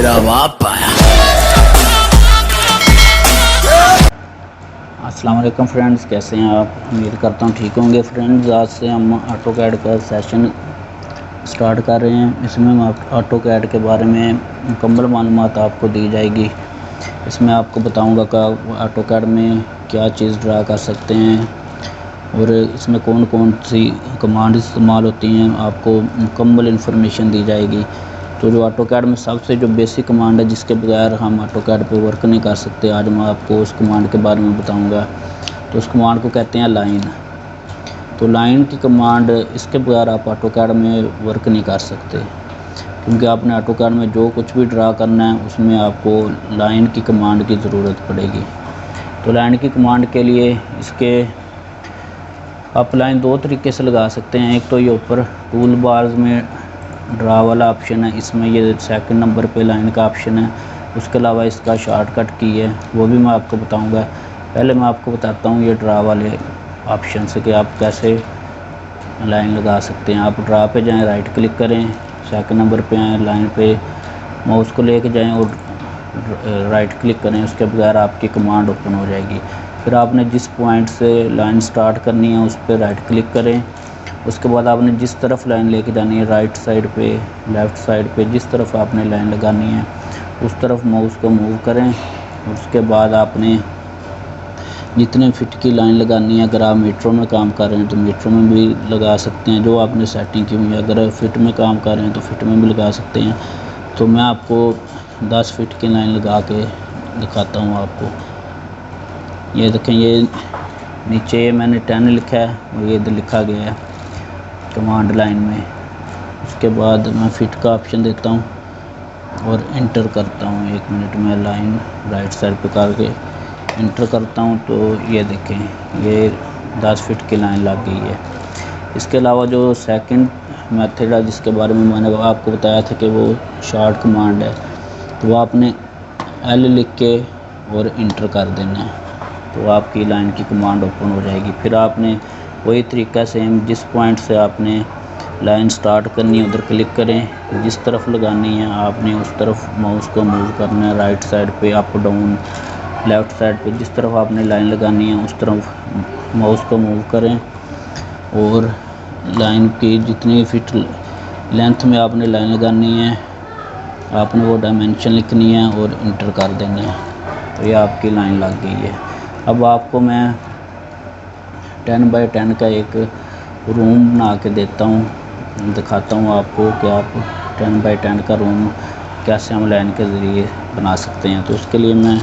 तेरा बाप आया। अस्सलाम वालेकुम फ्रेंड्स, कैसे हैं आप? उम्मीद करता हूँ ठीक होंगे। फ्रेंड्स, आज से हम ऑटोकैड का सेशन स्टार्ट कर रहे हैं। इसमें हम ऑटोकैड के बारे में मुकम्मल मालूमात आपको दी जाएगी। इसमें आपको बताऊंगा कि ऑटोकैड में क्या चीज़ ड्रा कर सकते हैं और इसमें कौन कौन सी कमांड इस्तेमाल होती हैं, आपको मुकम्मल इन्फॉर्मेशन दी जाएगी। तो जो ऑटोकैड में सबसे जो बेसिक कमांड है जिसके बगैर हम ऑटोकैड पे वर्क नहीं कर सकते, आज मैं आपको उस कमांड के बारे में बताऊंगा। तो उस कमांड को कहते हैं लाइन। तो लाइन की कमांड, इसके बगैर आप ऑटोकैड में वर्क नहीं कर सकते, क्योंकि आपने ऑटोकैड में जो कुछ भी ड्रा करना है उसमें आपको लाइन की कमांड की ज़रूरत पड़ेगी। तो लाइन की कमांड के लिए इसके आप लाइन दो तरीके से लगा सकते हैं। एक तो ये ऊपर टूल बार्स में ड्रा वाला ऑप्शन है, इसमें ये सेकंड नंबर पे लाइन का ऑप्शन है। उसके अलावा इसका शॉर्टकट की है, वो भी मैं आपको बताऊंगा। पहले मैं आपको बताता हूँ ये ड्रा वाले ऑप्शन से कि आप कैसे लाइन लगा सकते हैं। आप ड्रा पे जाएं, राइट क्लिक करें, सेकंड नंबर पे आएँ, लाइन पे माउस को लेके जाएं और राइट क्लिक करें। उसके बगैर आपकी कमांड ओपन हो जाएगी। फिर आपने जिस पॉइंट से लाइन स्टार्ट करनी है उस पर राइट क्लिक करें। उसके बाद आपने जिस तरफ लाइन लेके जानी है, राइट साइड पे, लेफ़्ट साइड पे, जिस तरफ आपने लाइन लगानी है उस तरफ माउस को मूव करें। उसके बाद आपने जितने फिट की लाइन लगानी है, अगर आप मीटरों में काम कर रहे हैं तो मीटरों में भी लगा सकते हैं जो आपने सेटिंग की हुई है। अगर फिट में काम कर रहे हैं तो फिट में भी लगा सकते हैं। तो मैं आपको 10 फिट की लाइन लगा के दिखाता हूँ आपको। ये देखें, ये नीचे ये मैंने 10 लिखा है और ये इधर लिखा गया है कमांड लाइन में। उसके बाद मैं फिट का ऑप्शन देता हूँ और इंटर करता हूँ। 1 मिनट में लाइन राइट साइड पे करके इंटर करता हूँ तो ये देखें, ये 10 फिट की लाइन लग गई है। इसके अलावा जो सेकंड मेथड है जिसके बारे में मैंने आपको बताया था कि वो शॉर्ट कमांड है, तो आपने एल लिख के और इंटर कर देना है, तो आपकी लाइन की कमांड ओपन हो जाएगी। फिर आपने वही तरीका सेम, जिस पॉइंट से आपने लाइन स्टार्ट करनी है उधर क्लिक करें, जिस तरफ लगानी है आपने उस तरफ माउस को मूव करना है, राइट साइड पे, अप डाउन, लेफ़्ट साइड पे, जिस तरफ आपने लाइन लगानी है उस तरफ माउस को मूव करें और लाइन की जितनी फिट लेंथ में आपने लाइन लगानी है आपने वो डायमेंशन लिखनी है और इंटर कर देना है, तो ये आपकी लाइन लग गई है। अब आपको मैं 10 बाई 10 का एक रूम बना के देता हूँ, दिखाता हूँ आपको कि आप 10 बाई 10 का रूम कैसे हम लाइन के ज़रिए बना सकते हैं। तो उसके लिए मैं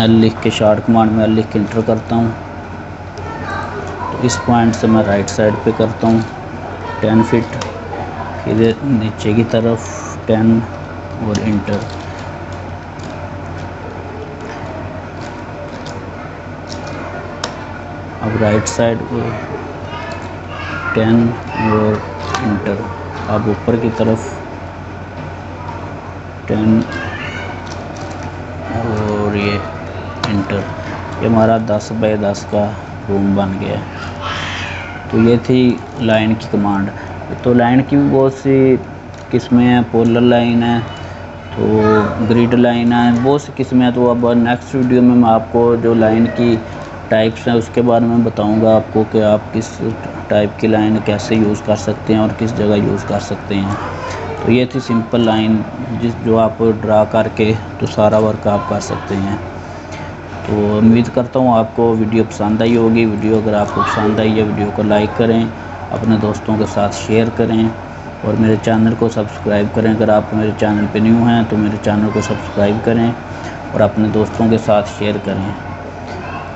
एल लिख के, शॉर्ट कमांड में एल लिख के इंटर करता हूँ। तो इस पॉइंट से मैं राइट साइड पे करता हूँ 10 फिट, फिर नीचे की तरफ 10 और इंटर। अब राइट साइड पे 10 और इंटर। अब ऊपर की तरफ 10 और ये इंटर। ये हमारा 10 बाई 10 का रूम बन गया है। तो ये थी लाइन की कमांड। तो लाइन की भी बहुत सी किस्में हैं, पोलर लाइन है, तो ग्रिड लाइन है, बहुत सी किस्में हैं। तो अब नेक्स्ट वीडियो में मैं आपको जो लाइन की टाइप्स हैं उसके बारे में बताऊंगा आपको कि आप किस टाइप की लाइन कैसे यूज़ कर सकते हैं और किस जगह यूज़ कर सकते हैं। तो ये थी सिंपल लाइन जो आप ड्रा करके तो सारा वर्क आप कर सकते हैं। तो उम्मीद करता हूँ आपको वीडियो पसंद आई होगी। वीडियो अगर आपको पसंद आई है, वीडियो को लाइक करें, अपने दोस्तों के साथ शेयर करें और मेरे चैनल को सब्सक्राइब करें। अगर आप मेरे चैनल पे न्यू हैं तो मेरे चैनल को सब्सक्राइब करें और अपने दोस्तों के साथ शेयर करें।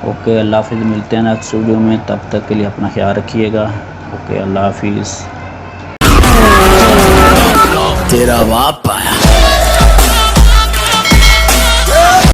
ओके, अल्लाह हाफिज़। मिलते हैं नेक्स्ट वीडियो में, तब तक के लिए अपना ख्याल रखिएगा। ओके, अल्लाह हाफिज़। तेरा बाप आया।